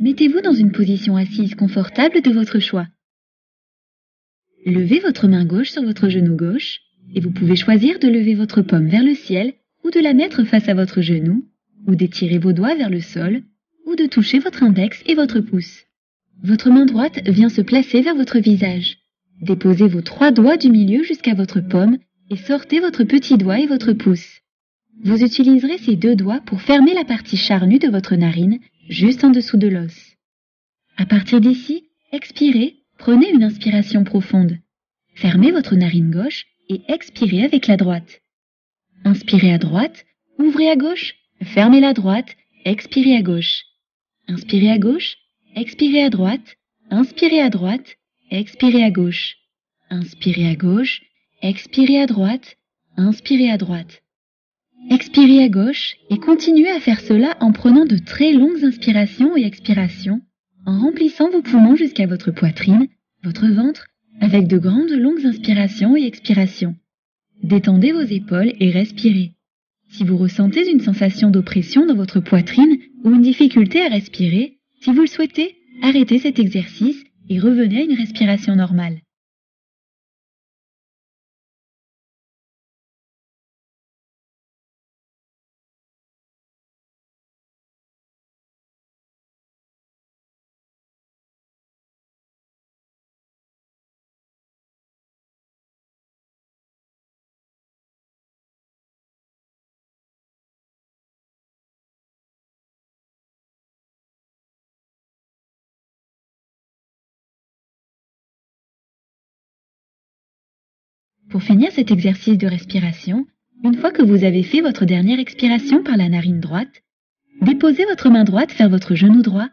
Mettez-vous dans une position assise confortable de votre choix. Levez votre main gauche sur votre genou gauche et vous pouvez choisir de lever votre paume vers le ciel ou de la mettre face à votre genou, ou d'étirer vos doigts vers le sol, ou de toucher votre index et votre pouce. Votre main droite vient se placer vers votre visage. Déposez vos 3 doigts du milieu jusqu'à votre paume et sortez votre petit doigt et votre pouce. Vous utiliserez ces 2 doigts pour fermer la partie charnue de votre narine, juste en dessous de l'os. À partir d'ici, expirez, prenez une inspiration profonde. Fermez votre narine gauche et expirez avec la droite. Inspirez à droite, ouvrez à gauche, fermez la droite, expirez à gauche. Inspirez à gauche, expirez à droite, inspirez à droite, expirez à gauche. Inspirez à gauche, expirez à droite, inspirez à droite. Expirez à gauche et continuez à faire cela en prenant de très longues inspirations et expirations, en remplissant vos poumons jusqu'à votre poitrine, votre ventre, avec de grandes longues inspirations et expirations. Détendez vos épaules et respirez. Si vous ressentez une sensation d'oppression dans votre poitrine ou une difficulté à respirer, si vous le souhaitez, arrêtez cet exercice et revenez à une respiration normale. Pour finir cet exercice de respiration, une fois que vous avez fait votre dernière expiration par la narine droite, déposez votre main droite vers votre genou droit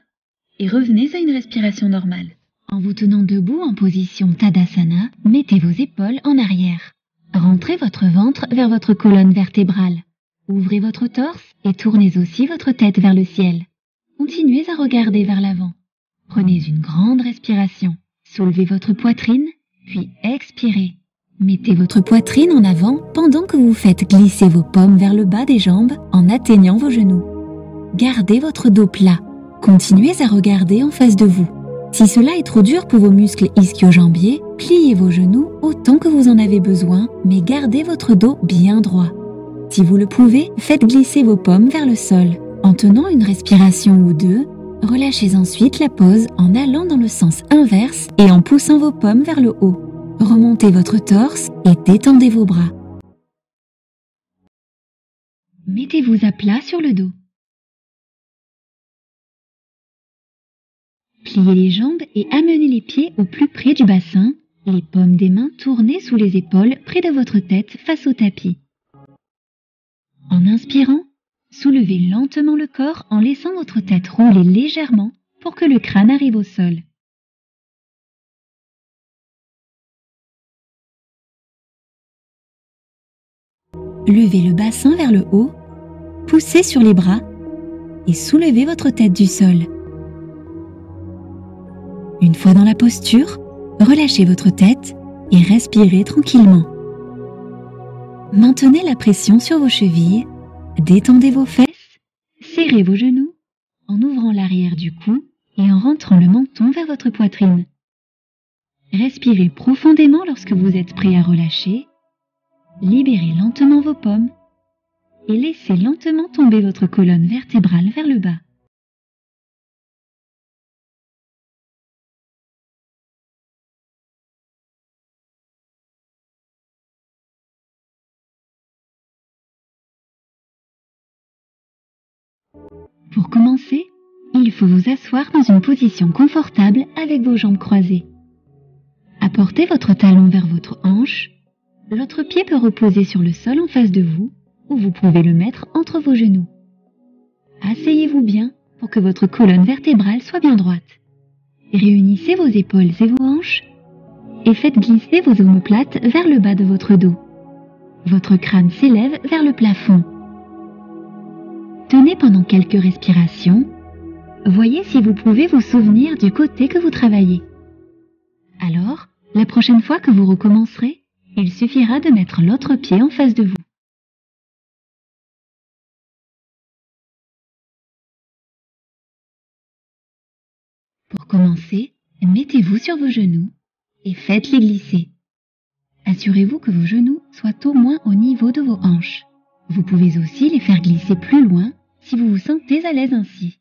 et revenez à une respiration normale. En vous tenant debout en position Tadasana, mettez vos épaules en arrière. Rentrez votre ventre vers votre colonne vertébrale. Ouvrez votre torse et tournez aussi votre tête vers le ciel. Continuez à regarder vers l'avant. Prenez une grande respiration. Soulevez votre poitrine, puis expirez. Mettez votre poitrine en avant pendant que vous faites glisser vos paumes vers le bas des jambes en atteignant vos genoux. Gardez votre dos plat. Continuez à regarder en face de vous. Si cela est trop dur pour vos muscles ischio-jambiers, pliez vos genoux autant que vous en avez besoin, mais gardez votre dos bien droit. Si vous le pouvez, faites glisser vos paumes vers le sol. En tenant une respiration ou 2, relâchez ensuite la pose en allant dans le sens inverse et en poussant vos paumes vers le haut. Remontez votre torse et détendez vos bras. Mettez-vous à plat sur le dos. Pliez les jambes et amenez les pieds au plus près du bassin, les paumes des mains tournées sous les épaules près de votre tête face au tapis. En inspirant, soulevez lentement le corps en laissant votre tête rouler légèrement pour que le crâne arrive au sol. Levez le bassin vers le haut, poussez sur les bras et soulevez votre tête du sol. Une fois dans la posture, relâchez votre tête et respirez tranquillement. Maintenez la pression sur vos chevilles, détendez vos fesses, serrez vos genoux en ouvrant l'arrière du cou et en rentrant le menton vers votre poitrine. Respirez profondément lorsque vous êtes prêt à relâcher. Libérez lentement vos paumes et laissez lentement tomber votre colonne vertébrale vers le bas. Pour commencer, il faut vous asseoir dans une position confortable avec vos jambes croisées. Apportez votre talon vers votre hanche. L'autre pied peut reposer sur le sol en face de vous ou vous pouvez le mettre entre vos genoux. Asseyez-vous bien pour que votre colonne vertébrale soit bien droite. Réunissez vos épaules et vos hanches et faites glisser vos omoplates vers le bas de votre dos. Votre crâne s'élève vers le plafond. Tenez pendant quelques respirations. Voyez si vous pouvez vous souvenir du côté que vous travaillez. Alors, la prochaine fois que vous recommencerez, il suffira de mettre l'autre pied en face de vous. Pour commencer, mettez-vous sur vos genoux et faites-les glisser. Assurez-vous que vos genoux soient au moins au niveau de vos hanches. Vous pouvez aussi les faire glisser plus loin si vous vous sentez à l'aise ainsi.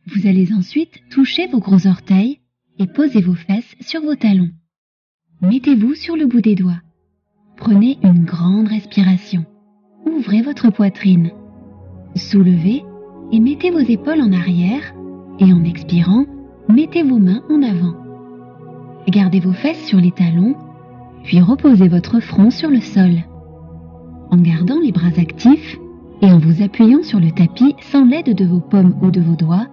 Vous allez ensuite toucher vos gros orteils et poser vos fesses sur vos talons. Mettez-vous sur le bout des doigts. Prenez une grande respiration. Ouvrez votre poitrine. Soulevez et mettez vos épaules en arrière et en expirant, mettez vos mains en avant. Gardez vos fesses sur les talons, puis reposez votre front sur le sol. En gardant les bras actifs et en vous appuyant sur le tapis sans l'aide de vos paumes ou de vos doigts,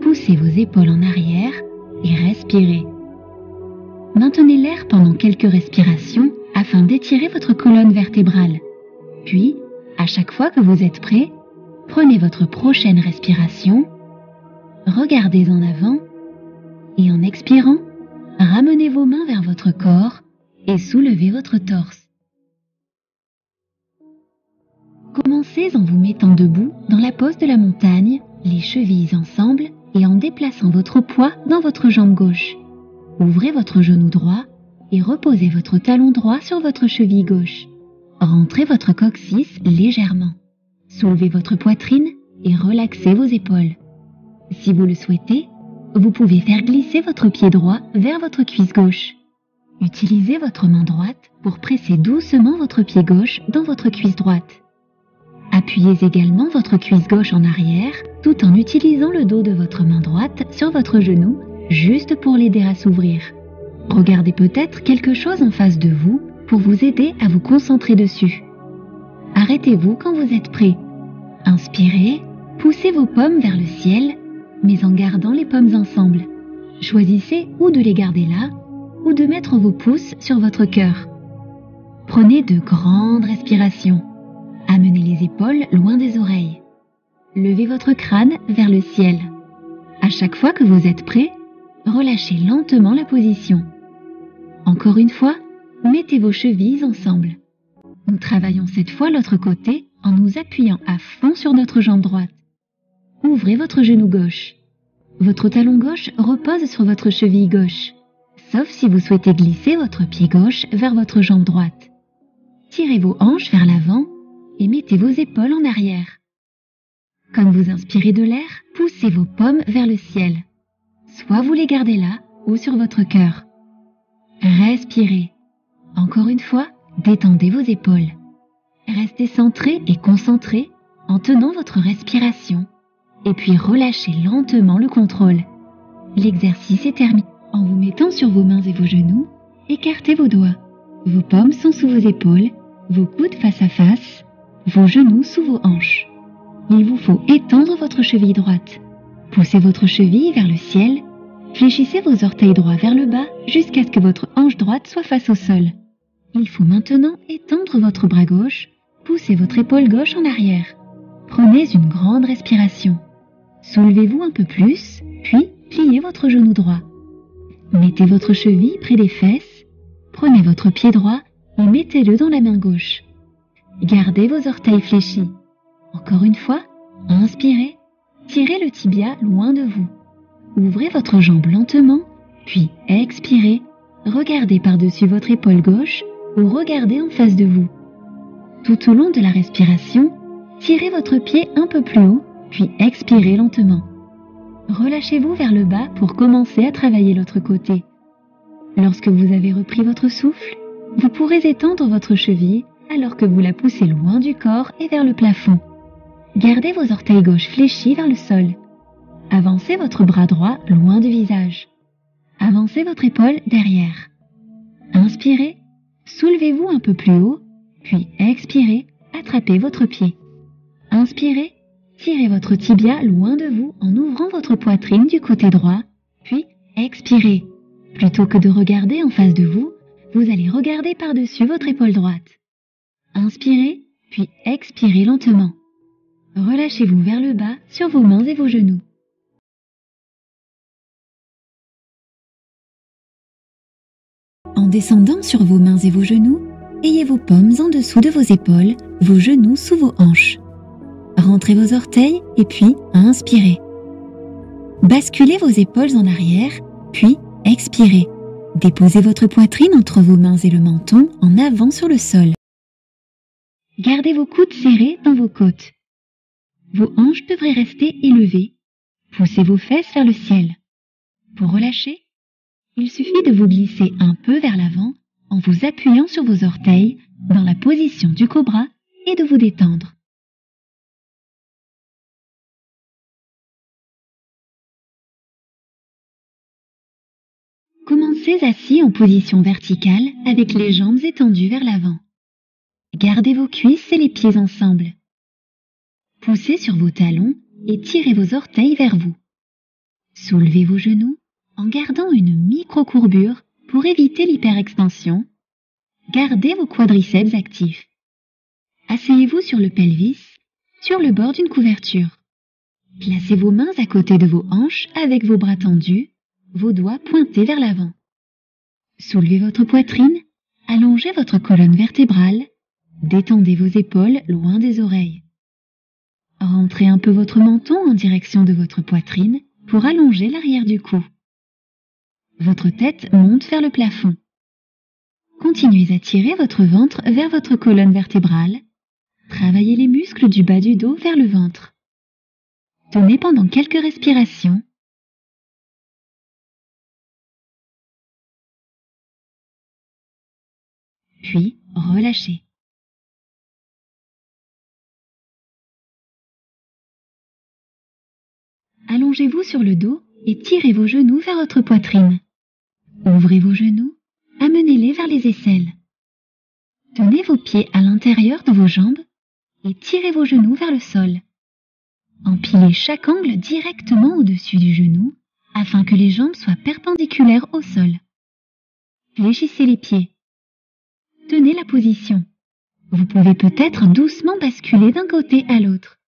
poussez vos épaules en arrière et respirez. Maintenez l'air pendant quelques respirations afin d'étirer votre colonne vertébrale. Puis, à chaque fois que vous êtes prêt, prenez votre prochaine respiration, regardez en avant et en expirant, ramenez vos mains vers votre corps et soulevez votre torse. Commencez en vous mettant debout dans la pose de la montagne, les chevilles ensemble et en déplaçant votre poids dans votre jambe gauche. Ouvrez votre genou droit et reposez votre talon droit sur votre cheville gauche. Rentrez votre coccyx légèrement. Soulevez votre poitrine et relaxez vos épaules. Si vous le souhaitez, vous pouvez faire glisser votre pied droit vers votre cuisse gauche. Utilisez votre main droite pour presser doucement votre pied gauche dans votre cuisse droite. Appuyez également votre cuisse gauche en arrière tout en utilisant le dos de votre main droite sur votre genou juste pour l'aider à s'ouvrir. Regardez peut-être quelque chose en face de vous pour vous aider à vous concentrer dessus. Arrêtez-vous quand vous êtes prêt. Inspirez, poussez vos paumes vers le ciel, mais en gardant les paumes ensemble. Choisissez ou de les garder là, ou de mettre vos pouces sur votre cœur. Prenez de grandes respirations. Amenez les épaules loin des oreilles. Levez votre crâne vers le ciel. À chaque fois que vous êtes prêt, relâchez lentement la position. Encore une fois, mettez vos chevilles ensemble. Nous travaillons cette fois l'autre côté en nous appuyant à fond sur notre jambe droite. Ouvrez votre genou gauche. Votre talon gauche repose sur votre cheville gauche, sauf si vous souhaitez glisser votre pied gauche vers votre jambe droite. Tirez vos hanches vers l'avant et mettez vos épaules en arrière. Comme vous inspirez de l'air, poussez vos paumes vers le ciel. Soit vous les gardez là ou sur votre cœur. Respirez. Encore une fois, détendez vos épaules. Restez centré et concentré en tenant votre respiration et puis relâchez lentement le contrôle. L'exercice est terminé. En vous mettant sur vos mains et vos genoux, écartez vos doigts. Vos paumes sont sous vos épaules, vos coudes face à face, vos genoux sous vos hanches. Il vous faut étendre votre cheville droite. Poussez votre cheville vers le ciel, fléchissez vos orteils droits vers le bas jusqu'à ce que votre hanche droite soit face au sol. Il faut maintenant étendre votre bras gauche, poussez votre épaule gauche en arrière. Prenez une grande respiration. Soulevez-vous un peu plus, puis pliez votre genou droit. Mettez votre cheville près des fesses, prenez votre pied droit et mettez-le dans la main gauche. Gardez vos orteils fléchis. Encore une fois, inspirez, tirez le tibia loin de vous. Ouvrez votre jambe lentement, puis expirez, regardez par-dessus votre épaule gauche ou regardez en face de vous. Tout au long de la respiration, tirez votre pied un peu plus haut, puis expirez lentement. Relâchez-vous vers le bas pour commencer à travailler l'autre côté. Lorsque vous avez repris votre souffle, vous pourrez étendre votre cheville alors que vous la poussez loin du corps et vers le plafond. Gardez vos orteils gauche fléchis vers le sol. Avancez votre bras droit loin du visage. Avancez votre épaule derrière. Inspirez, soulevez-vous un peu plus haut, puis expirez, attrapez votre pied. Inspirez, tirez votre tibia loin de vous en ouvrant votre poitrine du côté droit, puis expirez. Plutôt que de regarder en face de vous, vous allez regarder par-dessus votre épaule droite. Inspirez, puis expirez lentement. Relâchez-vous vers le bas sur vos mains et vos genoux. En descendant sur vos mains et vos genoux, ayez vos paumes en dessous de vos épaules, vos genoux sous vos hanches. Rentrez vos orteils et puis inspirez. Basculez vos épaules en arrière, puis expirez. Déposez votre poitrine entre vos mains et le menton en avant sur le sol. Gardez vos coudes serrés dans vos côtes. Vos hanches devraient rester élevées. Poussez vos fesses vers le ciel. Pour relâcher, il suffit de vous glisser un peu vers l'avant en vous appuyant sur vos orteils dans la position du cobra et de vous détendre. Commencez assis en position verticale avec les jambes étendues vers l'avant. Gardez vos cuisses et les pieds ensemble. Poussez sur vos talons et tirez vos orteils vers vous. Soulevez vos genoux en gardant une micro-courbure pour éviter l'hyperextension. Gardez vos quadriceps actifs. Asseyez-vous sur le pelvis, sur le bord d'une couverture. Placez vos mains à côté de vos hanches avec vos bras tendus, vos doigts pointés vers l'avant. Soulevez votre poitrine, allongez votre colonne vertébrale, détendez vos épaules loin des oreilles. Rentrez un peu votre menton en direction de votre poitrine pour allonger l'arrière du cou. Votre tête monte vers le plafond. Continuez à tirer votre ventre vers votre colonne vertébrale. Travaillez les muscles du bas du dos vers le ventre. Tenez pendant quelques respirations. Puis, relâchez. Allongez-vous sur le dos et tirez vos genoux vers votre poitrine. Ouvrez vos genoux, amenez-les vers les aisselles. Tenez vos pieds à l'intérieur de vos jambes et tirez vos genoux vers le sol. Empilez chaque angle directement au-dessus du genou afin que les jambes soient perpendiculaires au sol. Fléchissez les pieds. Tenez la position. Vous pouvez peut-être doucement basculer d'un côté à l'autre.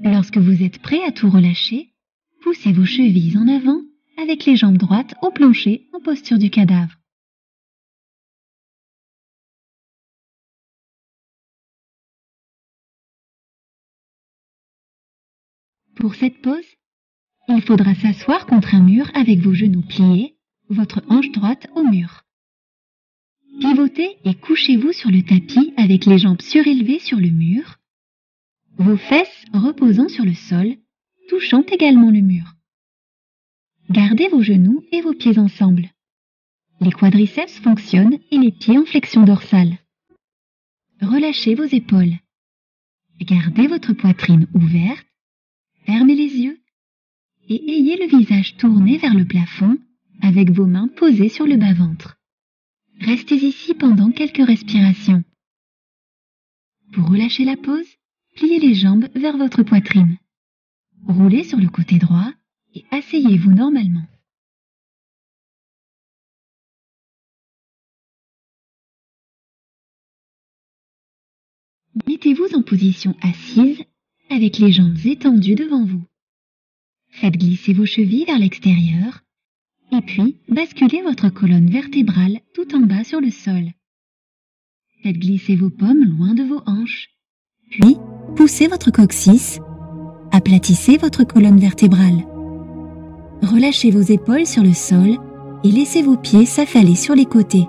Lorsque vous êtes prêt à tout relâcher, poussez vos chevilles en avant avec les jambes droites au plancher en posture du cadavre. Pour cette pose, il faudra s'asseoir contre un mur avec vos genoux pliés, votre hanche droite au mur. Pivotez et couchez-vous sur le tapis avec les jambes surélevées sur le mur, vos fesses reposant sur le sol, touchant également le mur. Gardez vos genoux et vos pieds ensemble. Les quadriceps fonctionnent et les pieds en flexion dorsale. Relâchez vos épaules. Gardez votre poitrine ouverte, fermez les yeux et ayez le visage tourné vers le plafond avec vos mains posées sur le bas-ventre. Restez ici pendant quelques respirations. Pour relâcher la pose, pliez les jambes vers votre poitrine. Roulez sur le côté droit et asseyez-vous normalement. Mettez-vous en position assise avec les jambes étendues devant vous. Faites glisser vos chevilles vers l'extérieur et puis basculez votre colonne vertébrale tout en bas sur le sol. Faites glisser vos paumes loin de vos hanches. Puis, poussez votre coccyx. Aplatissez votre colonne vertébrale. Relâchez vos épaules sur le sol et laissez vos pieds s'affaler sur les côtés.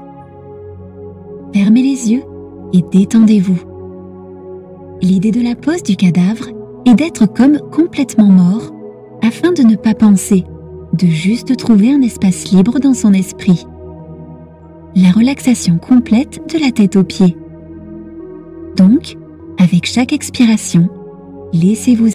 Fermez les yeux et détendez-vous. L'idée de la pose du cadavre est d'être comme complètement mort afin de ne pas penser, de juste trouver un espace libre dans son esprit. La relaxation complète de la tête aux pieds. Donc, avec chaque expiration, laissez-vous